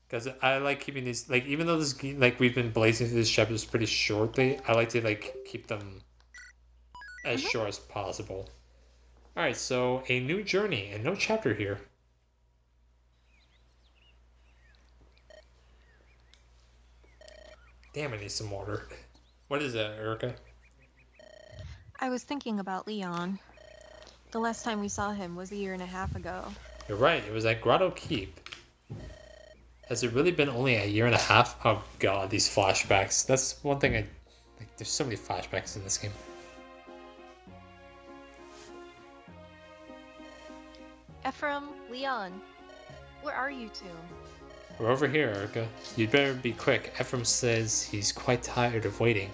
Because I like keeping these, like, even though like, we've been blazing through these chapters pretty shortly, I like to, like, keep them as Hmm. short as possible. Alright, so a new journey and no chapter here. Damn, I need some water. What is that, Erica? I was thinking about Leon. The last time we saw him was a year and a half ago. You're right, it was at Grotto Keep. Has it really been only a year and a half? Oh god, these flashbacks. That's one thing I... Like, there's so many flashbacks in this game. Ephraim, Leon, where are you two? We're over here, Erica. You'd better be quick. Ephraim says he's quite tired of waiting.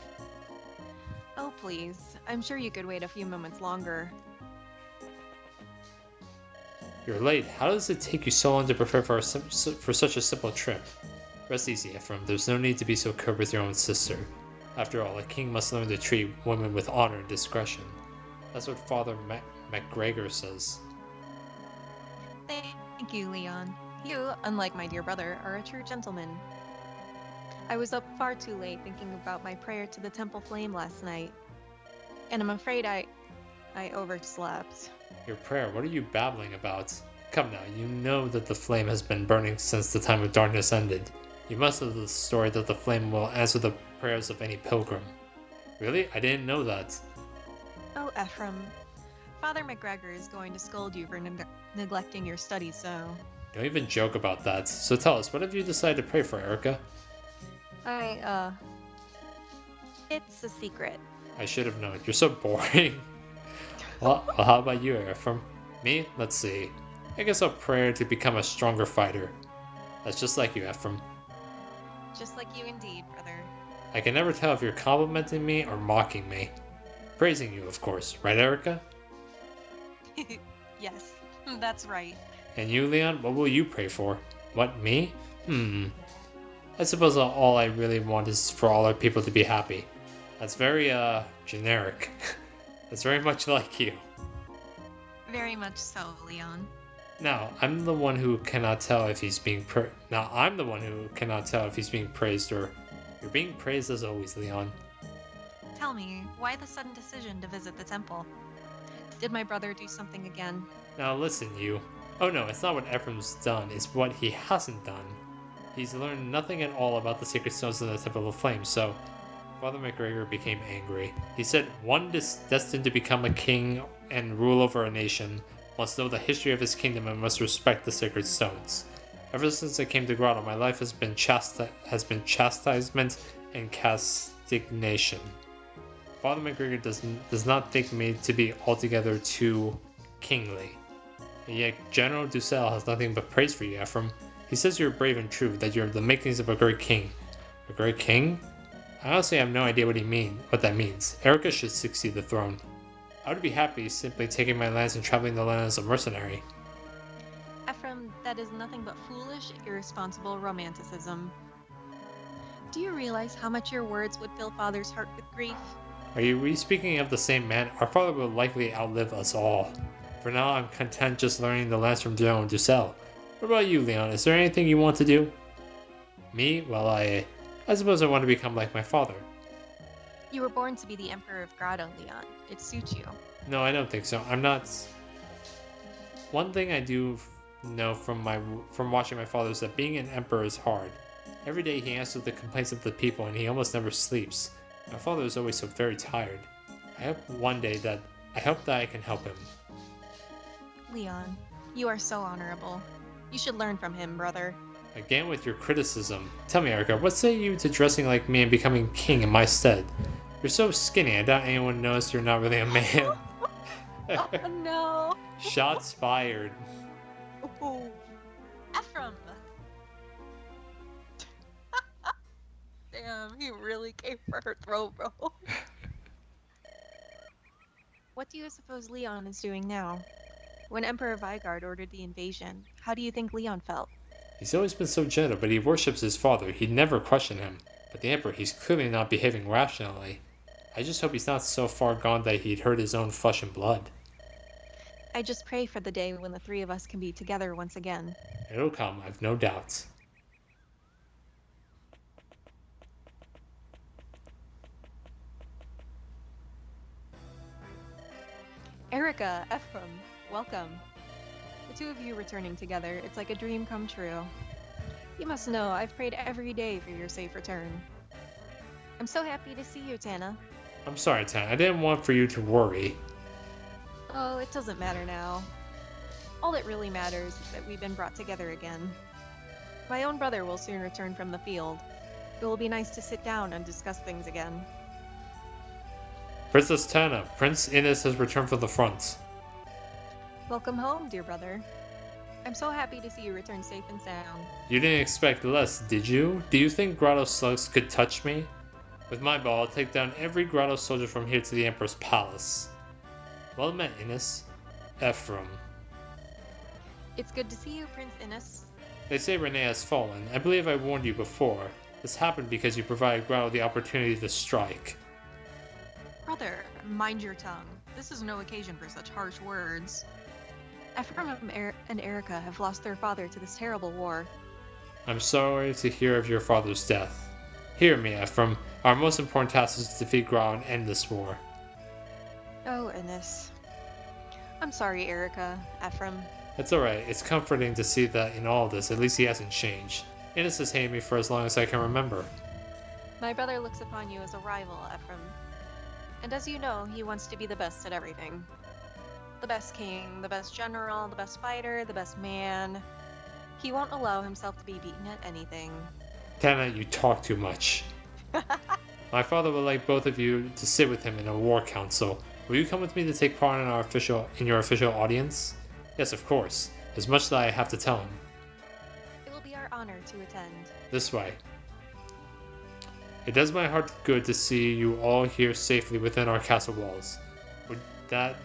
Oh, please. I'm sure you could wait a few moments longer. You're late. How does it take you so long to prepare for such a simple trip? Rest easy, Ephraim. There's no need to be so curt with your own sister. After all, a king must learn to treat women with honor and discretion. That's what Father MacGregor says. Thank you, Leon. You, unlike my dear brother, are a true gentleman. I was up far too late thinking about my prayer to the temple flame last night, and I'm afraid I overslept. Your prayer, what are you babbling about? Come now, you know that the flame has been burning since the time of darkness ended. You must know the story that the flame will answer the prayers of any pilgrim. Really? I didn't know that. Oh, Ephraim, Father McGregor is going to scold you for neglecting your studies, so Don't even joke about that. So tell us, what have you decided to pray for, Erica? I, it's a secret. I should have known. You're so boring. Well, how about you, Ephraim? Me? Let's see. I guess I'll pray to become a stronger fighter. That's just like you, Ephraim. Just like you indeed, brother. I can never tell if you're complimenting me or mocking me. Praising you, of course. Right, Erica? Yes, that's right. And you, Leon? What will you pray for? What, me? I suppose all I really want is for all our people to be happy. That's very, generic. That's very much like you. Very much so, Leon. Now, I'm the one who cannot tell if he's being Now, I'm the one who cannot tell if he's being praised or... You're being praised as always, Leon. Tell me, why the sudden decision to visit the temple? Did my brother do something again? Now, listen, you. Oh no, it's not what Ephraim's done, it's what he hasn't done. He's learned nothing at all about the sacred stones in the Temple of Flame, so Father McGregor became angry. He said, one destined to become a king and rule over a nation must know the history of his kingdom and must respect the sacred stones. Ever since I came to Grotto, my life has been chastisement and castigation. Father McGregor does not think me to be altogether too kingly. And yet General Dussel has nothing but praise for you, Ephraim. He says you're brave and true, that you're the makings of a great king. A great king? I honestly have no idea what that means. Erica should succeed the throne. I would be happy simply taking my lands and traveling the land as a mercenary. Ephraim, that is nothing but foolish, irresponsible romanticism. Do you realize how much your words would fill Father's heart with grief? Are we speaking of the same man? Our father will likely outlive us all. For now, I'm content just learning the lands from General Dussel. What about you, Leon? Is there anything you want to do? Me? Well, I suppose I want to become like my father. You were born to be the Emperor of Grotto, Leon. It suits you. No, I don't think so. I'm not. One thing I do know from watching my father is that being an emperor is hard. Every day he answers the complaints of the people and he almost never sleeps. My father is always so very tired. I hope that I can help him. Leon, you are so honorable. You should learn from him, brother. Again with your criticism. Tell me, Erica, what say you to dressing like me and becoming king in my stead? You're so skinny, I doubt anyone knows you're not really a man. Oh no! Shots fired. Ooh. Ephraim! Damn, he really came for her throat, bro. What do you suppose Leon is doing now? When Emperor Vigard ordered the invasion, how do you think Leon felt? He's always been so gentle, but he worships his father. He'd never question him. But the Emperor, he's clearly not behaving rationally. I just hope he's not so far gone that he'd hurt his own flesh and blood. I just pray for the day when the three of us can be together once again. It'll come, I've no doubts. Erica, Ephraim, welcome. The two of you returning together, it's like a dream come true. You must know I've prayed every day for your safe return. I'm so happy to see you, Tana. I'm sorry, Tan. I didn't want for you to worry. Oh, it doesn't matter now. All that really matters is that we've been brought together again. My own brother will soon return from the field. It will be nice to sit down and discuss things again. Princess Tana, Prince Innes has returned from the front. Welcome home, dear brother. I'm so happy to see you return safe and sound. You didn't expect less, did you? Do you think Grotto slugs could touch me? With my ball, I'll take down every Grotto soldier from here to the Emperor's palace. Well met, Innes. Ephraim. It's good to see you, Prince Innes. They say Renee has fallen. I believe I warned you before. This happened because you provided Grotto the opportunity to strike. Brother, mind your tongue. This is no occasion for such harsh words. Ephraim and Erica have lost their father to this terrible war. I'm sorry to hear of your father's death. Hear me, Ephraim. Our most important task is to defeat Grotto and end this war. Oh, Innes. I'm sorry, Erica, Ephraim. It's alright. It's comforting to see that in all this, at least he hasn't changed. Innes has hated me for as long as I can remember. My brother looks upon you as a rival, Ephraim. And as you know, he wants to be the best at everything. The best king, the best general, the best fighter, the best man. He won't allow himself to be beaten at anything. Tana, you talk too much. My father would like both of you to sit with him in a war council. Will you come with me to take part in your official audience? Yes, of course. There's much that I have to tell him. It will be our honor to attend. This way. It does my heart good to see you all here safely within our castle walls. Would that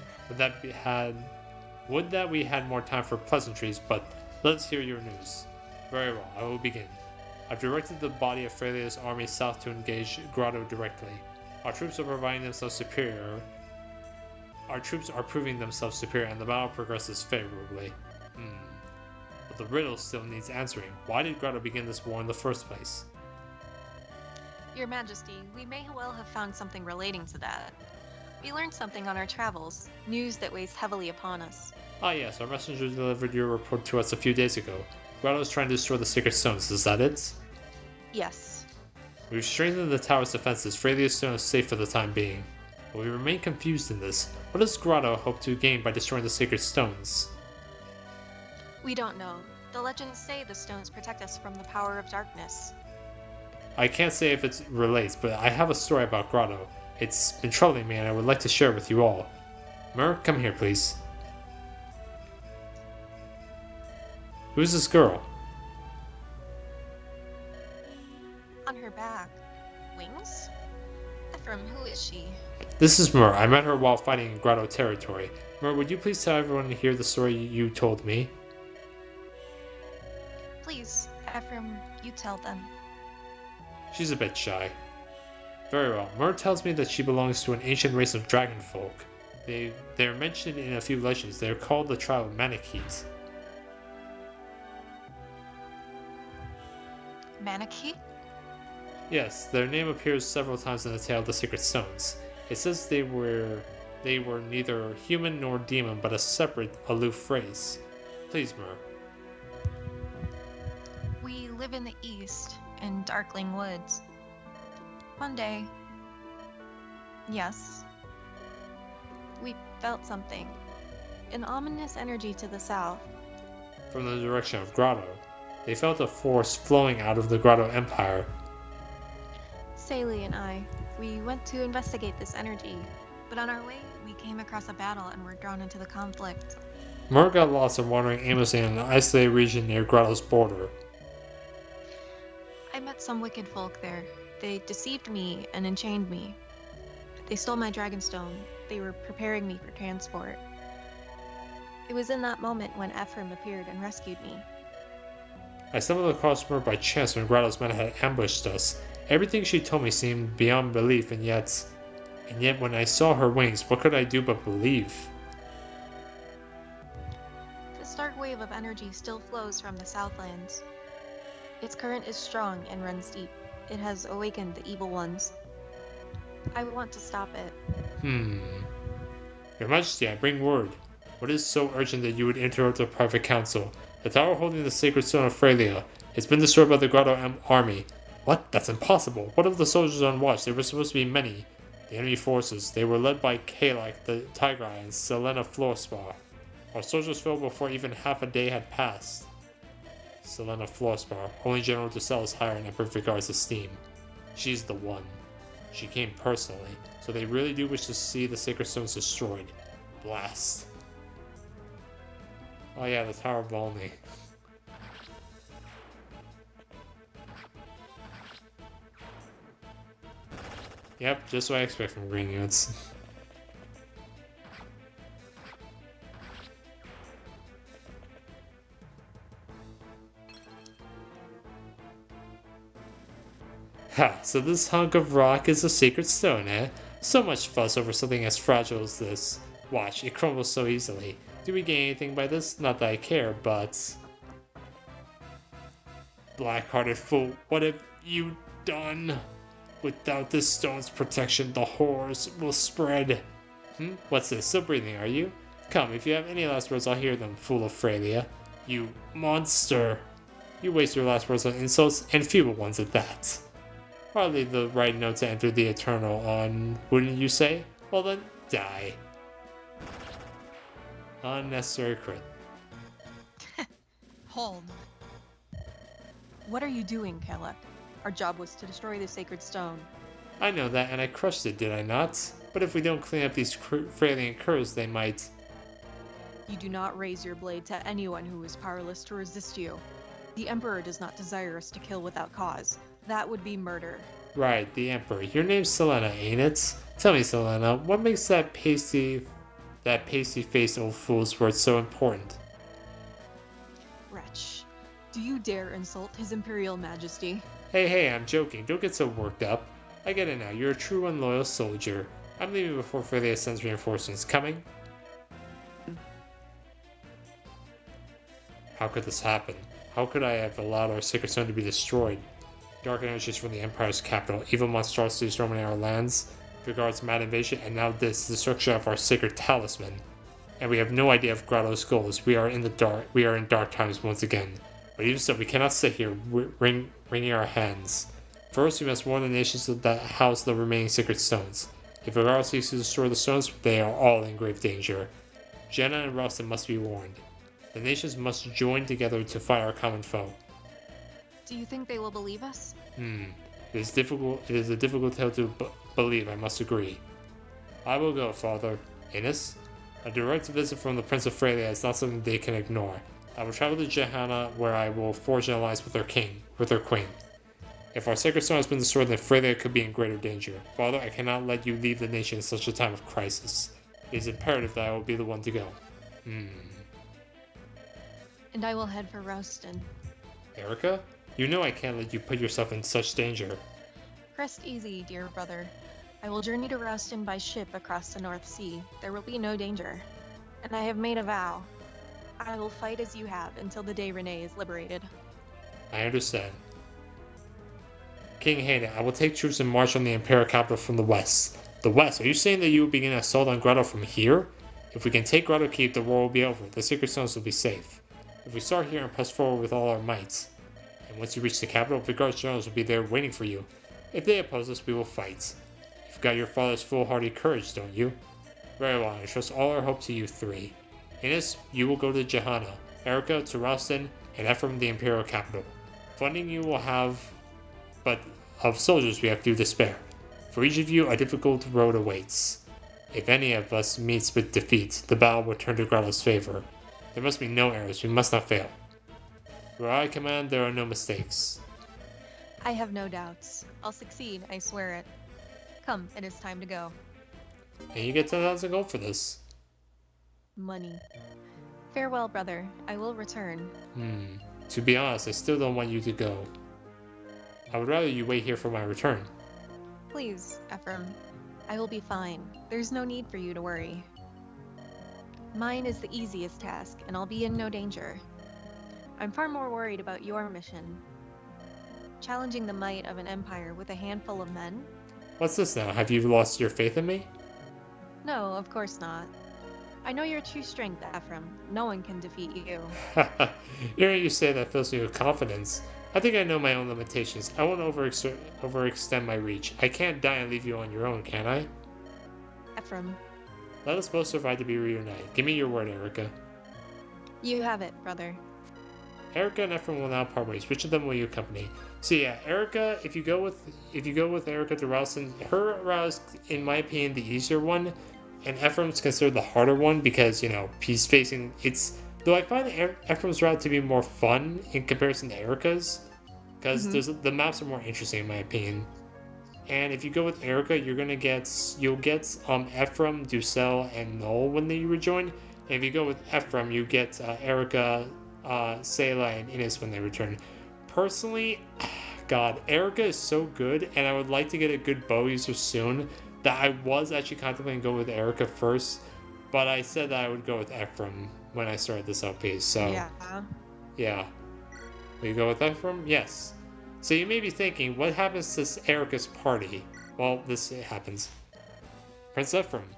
we had more time for pleasantries, but let's hear your news. Very well, I will begin. I've directed the body of Freilia's army south to engage Grotto directly. Our troops are proving themselves superior, and the battle progresses favorably. But the riddle still needs answering. Why did Grotto begin this war in the first place? Your Majesty, we may well have found something relating to that. We learned something on our travels, news that weighs heavily upon us. Ah yes, our messenger delivered your report to us a few days ago. Grotto is trying to destroy the Sacred Stones, is that it? Yes. We've strengthened the tower's defenses. Freilia's stone is safe for the time being. But we remain confused in this. What does Grotto hope to gain by destroying the Sacred Stones? We don't know. The legends say the stones protect us from the power of darkness. I can't say if it relates, but I have a story about Grotto. It's been troubling me and I would like to share it with you all. Mur, come here please. Who's this girl? On her back. Wings? Ephraim, who is she? This is Mur. I met her while fighting in Grotto territory. Mur, would you please tell everyone to hear the story you told me? Please, Ephraim, you tell them. She's a bit shy. Very well. Mur tells me that she belongs to an ancient race of dragon folk. They're mentioned in a few legends. They're called the tribe of Manakete. Manakete? Yes, their name appears several times in the tale of the Sacred Stones. It says they were neither human nor demon, but a separate, aloof race. Please, Mur. We live in the east, in Darkling Woods. One day, yes, we felt something. An ominous energy to the south. From the direction of Grotto. They felt a force flowing out of the Grotto Empire. Saley and I, we went to investigate this energy, but on our way, we came across a battle and were drawn into the conflict. Mur got lost in wandering aimlessly in an isolated region near Grotto's border. I met some wicked folk there. They deceived me and enchained me. They stole my dragonstone. They were preparing me for transport. It was in that moment when Ephraim appeared and rescued me. I stumbled across Mur by chance when Grotto's men had ambushed us. Everything she told me seemed beyond belief, and yet when I saw her wings, what could I do but believe? This dark wave of energy still flows from the Southlands. Its current is strong and runs deep. It has awakened the evil ones. I want to stop it. Your Majesty, I bring word. What is so urgent that you would interrupt a private council? The tower holding the sacred stone of Frelia has been destroyed by the Grotto army. What? That's impossible. What of the soldiers on watch? There were supposed to be many. The enemy forces. They were led by Kalak, the Tigrai, and Selena Floorspar. Our soldiers fell before even half a day had passed. Selena Floorspar, only General Dussel is higher in Emperor Vigard's esteem. She's the one. She came personally, so they really do wish to see the sacred stones destroyed. Blast. Oh yeah, the Tower of Volney. Yep, just what I expect from green units. Ha, so this hunk of rock is a sacred stone, eh? So much fuss over something as fragile as this. Watch, it crumbles so easily. Do we gain anything by this? Not that I care, but... Black-hearted fool, what have you done? Without this stone's protection, the horrors will spread. What's this? Still breathing, are you? Come, if you have any last words, I'll hear them, fool of Frelia. You monster! You waste your last words on insults, and feeble ones at that. Hardly the right note to enter the Eternal on, wouldn't you say? Well then, die. Unnecessary crit. Hold. What are you doing, Kalak? Our job was to destroy the sacred stone. I know that, and I crushed it, did I not? But if we don't clean up these Freilian curs, they might... You do not raise your blade to anyone who is powerless to resist you. The Emperor does not desire us to kill without cause. That would be murder. Right, the Emperor. Your name's Selena, ain't it? Tell me, Selena, what makes that pasty-faced old fool's words so important? Wretch. Do you dare insult His Imperial Majesty? Hey, I'm joking. Don't get so worked up. I get it now. You're a true and loyal soldier. I'm leaving before Frelia sends reinforcements. Coming? How could this happen? How could I have allowed our sacred stone to be destroyed? Dark energies from the Empire's capital, evil monstrosities roaming our lands, Vigard's mad invasion, and now this, destruction of our sacred talisman. And we have no idea of Grotto's goals. We are in the dark. We are in dark times once again. But even so, we cannot sit here wringing our hands. First, we must warn the nations that house the remaining sacred stones. If Vigard seeks to destroy the stones, they are all in grave danger. Jenna and Rustin must be warned. The nations must join together to fight our common foe. Do you think they will believe us? It is difficult. It is a difficult tale to believe, I must agree. I will go, Father. Innes? A direct visit from the Prince of Frelia is not something they can ignore. I will travel to Jehanna, where I will forge an alliance with her queen. If our sacred stone has been destroyed, then Frelia could be in greater danger. Father, I cannot let you leave the nation in such a time of crisis. It is imperative that I will be the one to go. And I will head for Rouston. Erica? You know I can't let you put yourself in such danger. Rest easy, dear brother. I will journey to Rouston by ship across the North Sea. There will be no danger. And I have made a vow. I will fight as you have until the day Renee is liberated. I understand. King Hayden, I will take troops and march on the Imperial capital from the west. The west? Are you saying that you will begin an assault on Grotto from here? If we can take Grotto Keep, the war will be over. The sacred stones will be safe. If we start here and press forward with all our might, and once you reach the capital, Vigard's generals will be there waiting for you. If they oppose us, we will fight. You've got your father's foolhardy courage, don't you? Very well, I trust all our hope to you three. Innes, you will go to Jehanna, Erica to Rouston, and Ephraim the Imperial capital. Funding you will have, but of soldiers we have few to spare. For each of you, a difficult road awaits. If any of us meets with defeat, the battle will turn to Grotto's favor. There must be no errors, we must not fail. Where I command, there are no mistakes. I have no doubts. I'll succeed, I swear it. Come, it is time to go. And you get 10,000 gold for this. Money. Farewell, brother. I will return. To be honest, I still don't want you to go. I would rather you wait here for my return. Please, Ephraim. I will be fine. There's no need for you to worry. Mine is the easiest task, and I'll be in no danger. I'm far more worried about your mission. Challenging the might of an empire with a handful of men? What's this now? Have you lost your faith in me? No, of course not. I know your true strength, Ephraim. No one can defeat you. Hearing you say that fills me with confidence. I think I know my own limitations. I won't overextend my reach. I can't die and leave you on your own, can I? Ephraim, Let us both survive to be reunited. Give me your word, Erica. you have it, brother. Erica and Ephraim will now part ways. Which of them will you accompany? So yeah, Erica, if you go with Erica to Ralston, her route is, in my opinion, the easier one, and Ephraim's considered the harder one because he's facing it's. Though I find Ephraim's route to be more fun in comparison to Erica's, because the maps are more interesting in my opinion. And if you go with Erica, you'll get Ephraim, Ducel, and Null when they rejoin. And if you go with Ephraim, you get Erica, Sayla, and Ines when they return. Personally, God, Erica is so good, and I would like to get a good bow user soon. That I was actually contemplating going with Erica first, but I said that I would go with Ephraim when I started this LP. So yeah. Will you go with Ephraim? Yes. So you may be thinking, what happens to Erica's party? Well, this happens. Prince Ephraim.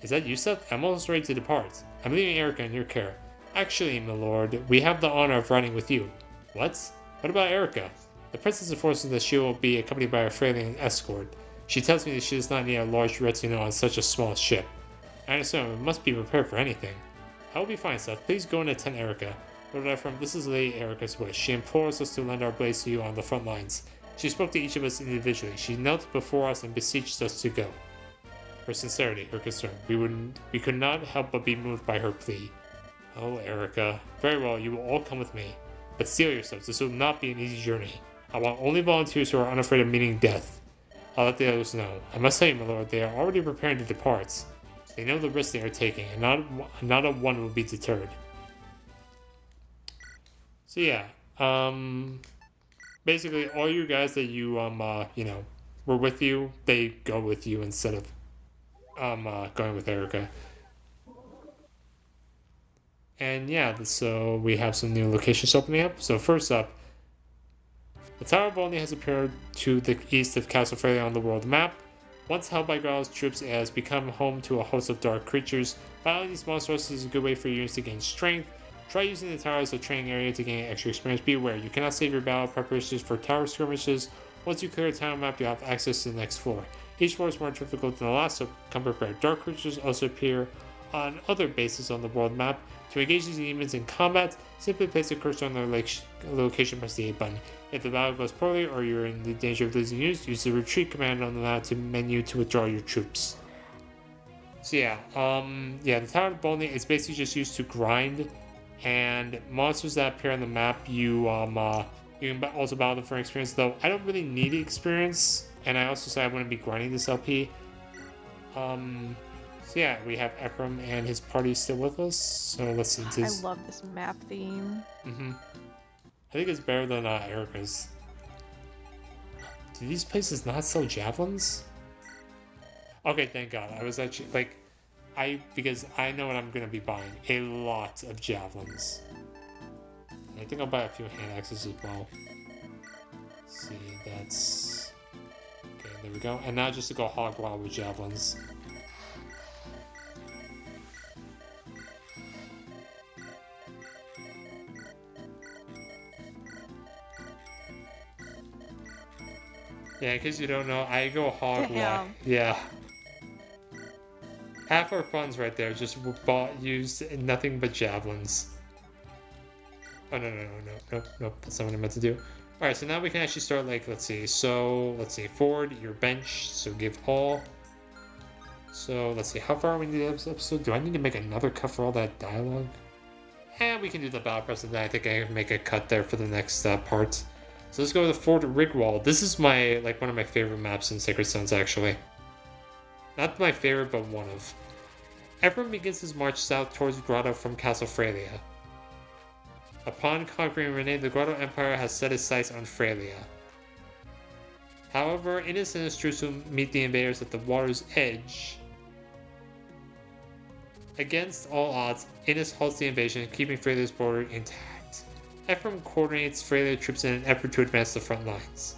Is that you, Seth? I'm almost ready to depart. I'm leaving Erica in your care. Actually, my lord, we have the honor of riding with you. What? What about Erica? The princess informs me that she will be accompanied by a Fralian escort. She tells me that she does not need a large retinue on such a small ship. I understand we must be prepared for anything. I will be fine, Seth. Please go and attend Erica. Lord Ephraim, this is Lady Erica's wish. She implores us to lend our blades to you on the front lines. She spoke to each of us individually. She knelt before us and beseeched us to go. Her sincerity, her concern. We could not help but be moved by her plea. Oh, Erica. Very well, you will all come with me. But steel yourselves. This will not be an easy journey. I want only volunteers who are unafraid of meeting death. I'll let the others know. I must tell you, my lord, they are already preparing to depart. They know the risk they are taking, and not a one will be deterred. So yeah, basically all you guys that you were with you, they go with you instead of going with Erica. And yeah, so we have some new locations opening up. So first up, the Tower of Olney has appeared to the east of Castle Freya on the world map. Once held by Growl's troops, it has become home to a host of dark creatures. Battling these monsters is a good way for units to gain strength. Try using the tower as a training area to gain extra experience. Be aware, you cannot save your battle preparations for tower skirmishes. Once you clear a tower map, you'll have access to the next floor. Each floor is more difficult than the last, so come prepared. Dark creatures also appear on other bases on the world map. To engage these demons in combat, simply place a cursor on their location, press the A button. If the battle goes poorly or you're in the danger of losing units, use the retreat command on the map to menu to withdraw your troops. So yeah, the Tower of Bolney is basically just used to grind, and monsters that appear on the map, you can also battle them for experience. Though I don't really need experience, and I also say I wouldn't be grinding this LP. So yeah, we have Ephraim and his party still with us. So let's see. I love this map theme. I think it's better than Erica's. Do these places not sell javelins? Okay, thank God. I was actually because I know what I'm gonna be buying. A lot of javelins. I think I'll buy a few hand axes as well. Let's see, that's okay. There we go. And now just to go hog wild with javelins. Yeah, in case you don't know, I go hog wild. Yeah. Half our funds right there just used nothing but javelins. Oh, no, that's not what I meant to do. Alright, so now we can actually start, let's see, forward, your bench, so give all. So, let's see, how far are we into this episode? Do I need to make another cut for all that dialogue? We can do the battle press, and then I think I can make a cut there for the next part. So let's go with the Fort Rigwald. This is one of my favorite maps in Sacred Stones, actually. Not my favorite, but one of. Ephraim begins his march south towards Grotto from Castle Freya. Upon conquering Renee, the Grotto Empire has set its sights on Freya. However, Ines and his troops will meet the invaders at the water's edge. Against all odds, Ines halts the invasion, keeping Freya's border intact. Ephraim coordinates Freya troops in an effort to advance the front lines.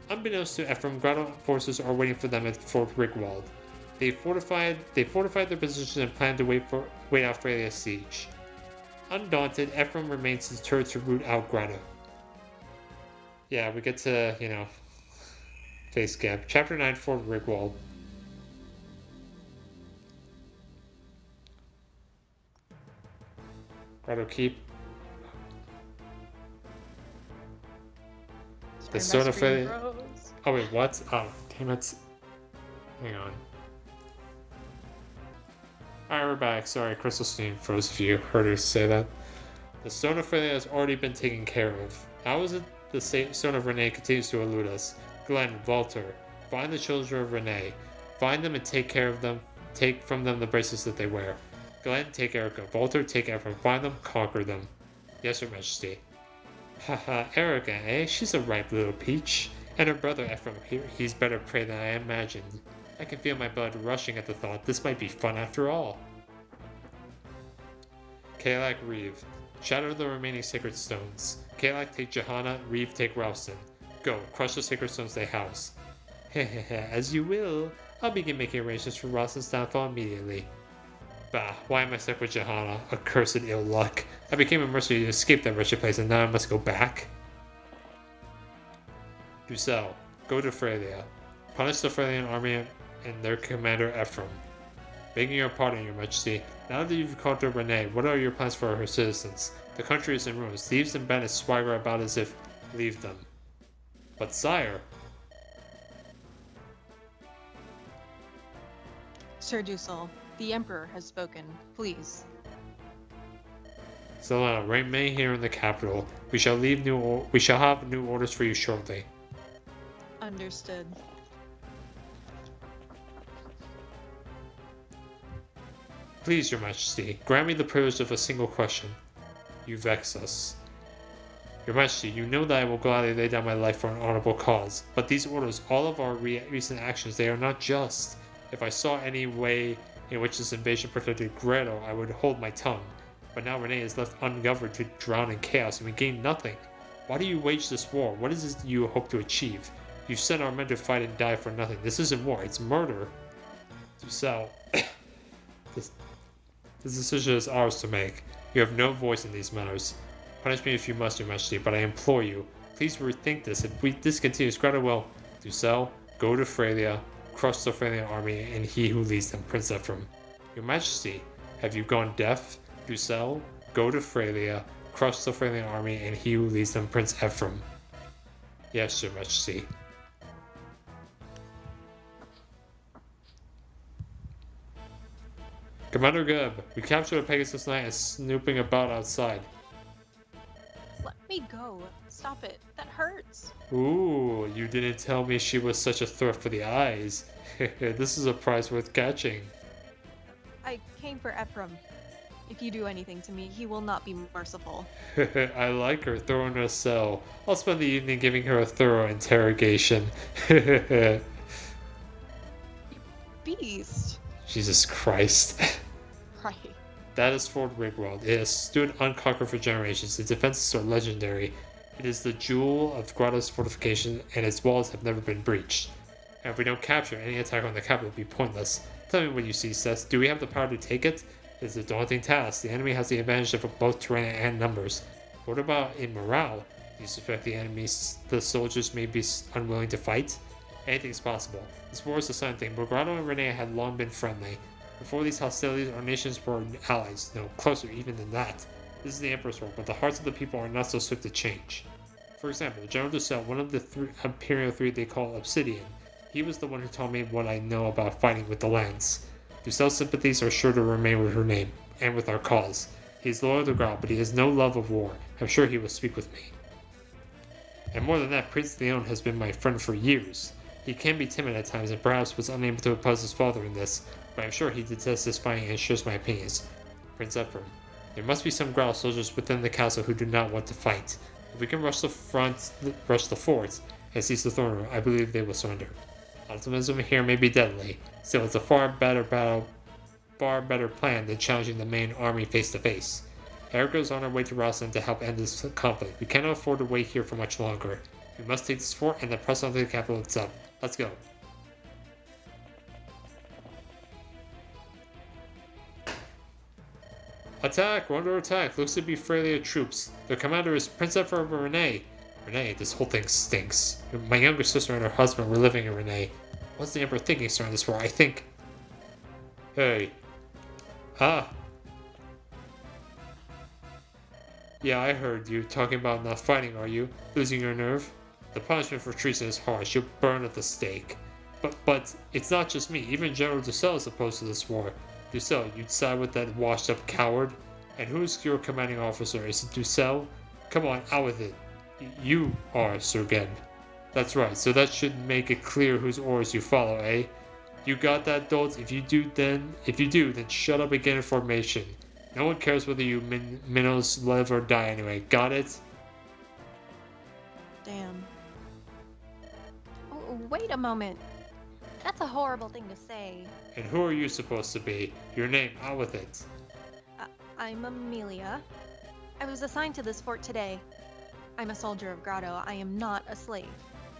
Unbeknownst to Ephraim, Grotto forces are waiting for them at Fort Rigwald. They fortified their position and planned to wait out Freya's siege. Undaunted, Ephraim remains deterred to root out Greta. Yeah, we get to, face Gap. Chapter 9, Fort Rigwald. Grotto Keep. The Soda Fairy. Oh, wait, what? Oh, damn it. Hang on. Alright, we're back. Sorry, Crystal Steam froze if you heard her say that. The Stone of Freya has already been taken care of. How is it the Stone of Renee continues to elude us? Glenn, Walter, find the children of Renee. Find them and take care of them. Take from them the bracelets that they wear. Glenn, take Erica. Walter, take Ephraim. Find them, conquer them. Yes, Your Majesty. Haha, Erica, eh? She's a ripe little peach. And her brother Ephraim here, he's better prey than I imagined. I can feel my blood rushing at the thought. This might be fun after all. Kalak, Reeve. Shatter the remaining sacred stones. Kalak, take Johanna. Reeve, take Ralston. Go, crush the sacred stones they house. Hehehe, as you will. I'll begin making arrangements for Ralston's downfall immediately. Bah, why am I stuck with Johanna? Accursed ill luck. I became a mercenary to escape that wretched place and now I must go back. Dussel, go to Freya. Punish the Frelian army and their commander Ephraim. Begging your pardon, Your Majesty. Now that you've conquered Renee, what are your plans for her citizens? The country is in ruins. Thieves and bandits swagger about as if leave them. But sire... Sir Dussel, the Emperor has spoken. Please. Zelena, remain here in the capital. We shall have new orders for you shortly. Understood. Please, Your Majesty, grant me the privilege of a single question. You vex us. Your Majesty, you know that I will gladly lay down my life for an honorable cause, but these orders, all of our recent actions, they are not just. If I saw any way in which this invasion protected Gretel, I would hold my tongue. But now Renee is left ungoverned to drown in chaos, and we gain nothing. Why do you wage this war? What is it you hope to achieve? You sent our men to fight and die for nothing. This isn't war, it's murder. Dussel, this decision is ours to make. You have no voice in these matters. Punish me if you must, Your Majesty, but I implore you, please rethink this. If this continues, Greta will... Dussel, go to Freya, crush the Frelian army, and he who leads them, Prince Ephraim. Your Majesty, have you gone deaf? Dussel, go to Freya, crush the Frelian army, and he who leads them, Prince Ephraim. Yes, Your Majesty. Commander Geb, we captured a Pegasus Knight and snooping about outside. Let me go. Stop it. That hurts. Ooh, you didn't tell me she was such a threat for the eyes. This is a prize worth catching. I came for Ephraim. If you do anything to me, he will not be merciful. I like her. Throw her in a cell. I'll spend the evening giving her a thorough interrogation. Beast. Jesus Christ. Right. That is Fort Rigwald. It has stood unconquered for generations. Its defenses are legendary. It is the jewel of Grotto's fortification, and its walls have never been breached. And if we don't capture it, any attack on the capital will be pointless. Tell me what you see, Seth. Do we have the power to take it? It is a daunting task. The enemy has the advantage of both terrain and numbers. What about in morale? Do you suspect the soldiers may be unwilling to fight? Anything's possible. This war is a sudden thing, but Grotto and Renee had long been friendly. Before these hostilities, our nations were allies. No, closer even than that. This is the Emperor's work, but the hearts of the people are not so swift to change. For example, General Dussel, one of the Imperial Three they call Obsidian. He was the one who taught me what I know about fighting with the lance. Dussel's sympathies are sure to remain with her name, and with our cause. He is loyal to Grotto, but he has no love of war. I'm sure he will speak with me. And more than that, Prince Leon has been my friend for years. He can be timid at times and perhaps was unable to oppose his father in this, but I'm sure he detests this fighting and shares my opinions. Prince Ephraim. There must be some Grotto soldiers within the castle who do not want to fight. If we can rush the fort, and seize the throne room, I believe they will surrender. Optimism here may be deadly, still it's a far better plan than challenging the main army face to face. Erica is on her way to Ralston to help end this conflict. We cannot afford to wait here for much longer. We must take this fort and then press on to the capital itself. Let's go. Attack! We're under attack. Looks to be Freya troops. Their commander is Princess Renee. Renee, this whole thing stinks. My younger sister and her husband were living in Renee. What's the Emperor thinking starting this war? I think... Hey. Ah. Yeah, I heard you talking about not fighting, are you? Losing your nerve? The punishment for treason is harsh. You'll burn at the stake. But it's not just me. Even General Ducel is opposed to this war. Ducel, you'd side with that washed-up coward? And who's your commanding officer? Is it Ducel? Come on, out with it. You are, Sir Gen. That's right, so that should make it clear whose orders you follow, eh? You got that, dolts? If you do, then shut up and get in formation. No one cares whether you minnows live or die anyway. Got it? Damn. Oh, wait a moment. That's a horrible thing to say. And who are you supposed to be? Your name, out with it. I'm Amelia. I was assigned to this fort today. I'm a soldier of Grotto. I am not a slave.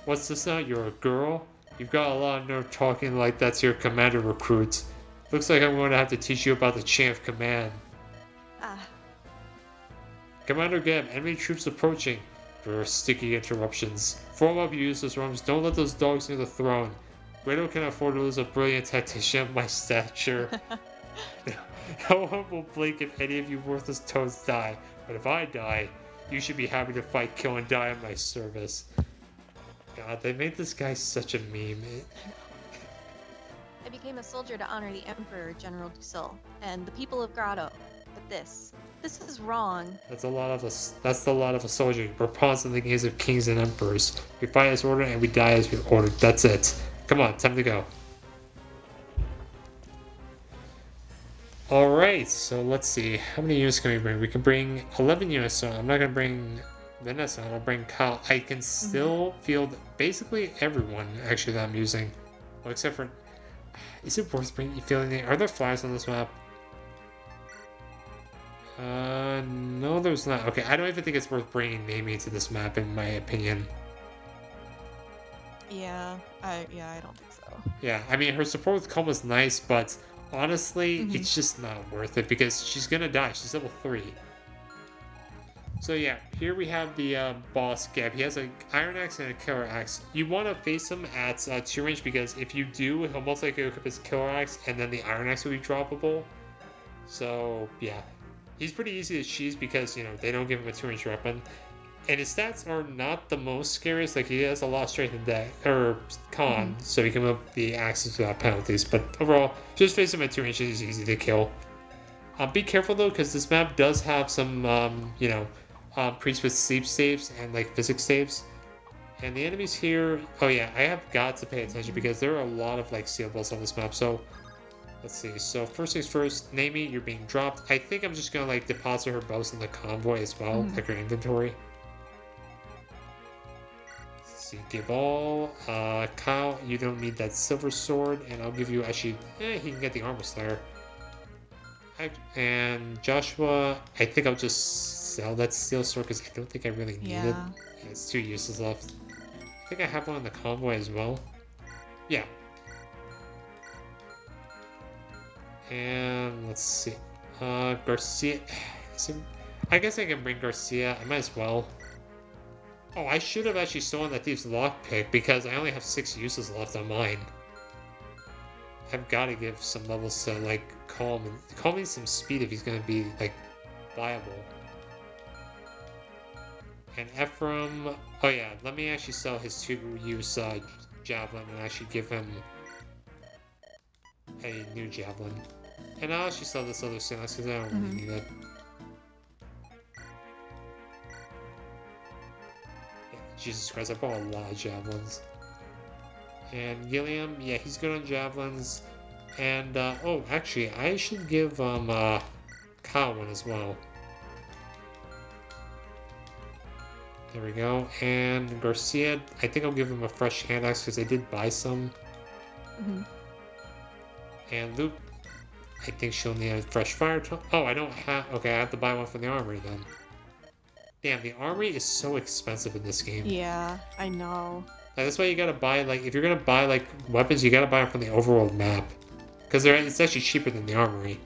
What's this now? You're a girl? You've got a lot of nerve talking like that's your commander recruit. Looks like I'm going to have to teach you about the chain of command. Commander Gab, enemy troops approaching. There are sticky interruptions. Form up, you useless worms. Don't let those dogs near the throne. Grado can afford to lose a brilliant tactician of my stature. No one will blink if any of you worthless toads die. But if I die, you should be happy to fight, kill, and die in my service. God, they made this guy such a meme. I became a soldier to honor the Emperor, General Ducel, and the people of Grotto. But this is wrong. That's a lot of a soldier. We're pawns in the games of kings and emperors. We fight as ordered and we die as we ordered. That's it. Come on, time to go. Alright, so let's see. How many units can we bring? We can bring 11 units, so I'm not going to bring Vanessa. I'll bring Kyle. I can still field basically everyone, actually, that I'm using. Well, except for... Is it worth fielding? Are there flyers on this map? No, there's not. Okay, I don't even think it's worth bringing Namie to this map, in my opinion. Yeah, I don't think so. Yeah, I mean, her support with Calm was nice, but honestly, it's just not worth it because she's gonna die. She's level 3. So yeah, here we have the boss Geb. He has an Iron Axe and a Killer Axe. You want to face him at 2 range because if you do, he'll most likely equip his Killer Axe and then the Iron Axe will be droppable. So yeah, he's pretty easy to cheese because, you know, they don't give him a 2 range weapon. And his stats are not the most scariest. Like, he has a lot of strength and deck, or con, so he can move the axes without penalties. But overall, just face him at 2 range, he's easy to kill. Be careful though, because this map does have some, priests with sleep saves and like physics saves. And the enemies here, oh yeah, I have got to pay attention because there are a lot of like sealables on this map. So let's see. So first things first, Namie, you're being dropped. I think I'm just gonna like deposit her bows in the convoy as well, like her inventory. Give all. Kyle, you don't need that silver sword, and I'll give you actually. He can get the armor slayer. And Joshua, I think I'll just sell that steel sword because I don't think I really need it. Yeah, it's 2 uses left. I think I have one in the convoy as well. Yeah. And let's see. Garcia. I guess I can bring Garcia. I might as well. Oh, I should have actually stolen that thief's lockpick because I only have 6 uses left on mine. I've got to give some levels to, like, Calm me some speed if he's going to be, like, viable. And Ephraim... Oh, yeah, let me actually sell his 2-use javelin and actually give him a new javelin. And I'll actually sell this other Silex because I don't really need it. Jesus Christ, I bought a lot of javelins. And Gilliam, yeah, he's good on javelins. And, oh, actually, I should give, Kyle one as well. There we go. And Garcia, I think I'll give him a fresh hand axe because I did buy some. And Luke, I think she'll need a fresh fire tool. Oh, I don't have... Okay, I have to buy one from the armory then. Damn, the armory is so expensive in this game. Yeah, I know. Like, that's why you gotta buy, like, if you're gonna buy, like, weapons, you gotta buy them from the overworld map. Because it's actually cheaper than the armory.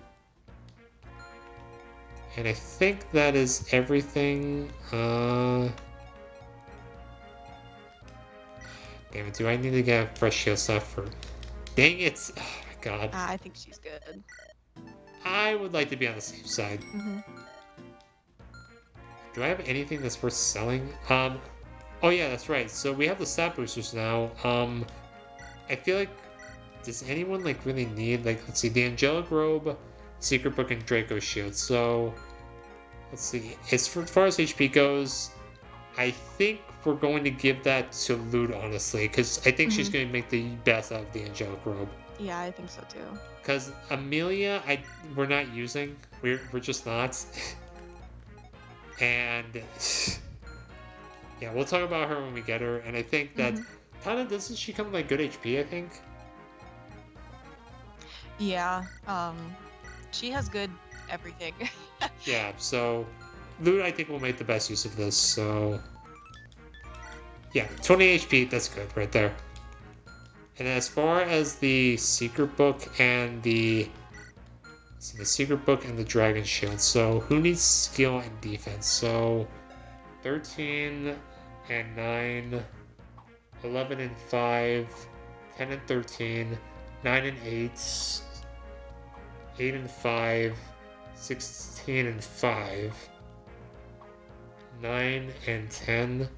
And I think that is everything. Damn it, do I need to get a fresh shield stuff for... Dang it! Oh my god. I think she's good. I would like to be on the safe side. Mm-hmm. Do I have anything that's worth selling? Oh yeah, that's right. So we have the stat boosters now. I feel like, does anyone like really need, like, let's see, the Angelic Robe, Secret Book, and Draco Shield. So let's see. As far as HP goes, I think we're going to give that to Lute, honestly, because I think she's going to make the best out of the Angelic Robe. Yeah, I think so too. Because Amelia, we're not using. We're just not. And yeah, we'll talk about her when we get her. And I think that kind of, doesn't she come with like good HP? I think. Yeah. She has good everything. Yeah. So Lute, I think, will make the best use of this. So yeah, 20 HP. That's good right there. And as far as the Secret Book and the Secret Book and the Dragon Shield, so who needs skill and defense? So 13 and 9, 11 and 5, 10 and 13, 9 and 8, 8 and 5, 16 and 5, 9 and 10.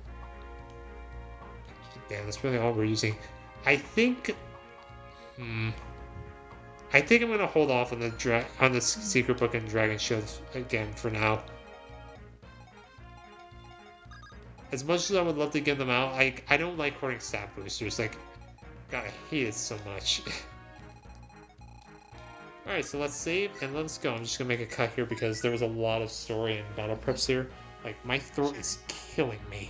Damn, that's really all we're using. I think I'm gonna hold off on the Secret Book and Dragon Shield again for now. As much as I would love to give them out, I don't like hoarding stat boosters. Like, God, I hate it so much. Alright, so let's save and let's go. I'm just gonna make a cut here because there was a lot of story and battle preps here. Like, my throat is killing me.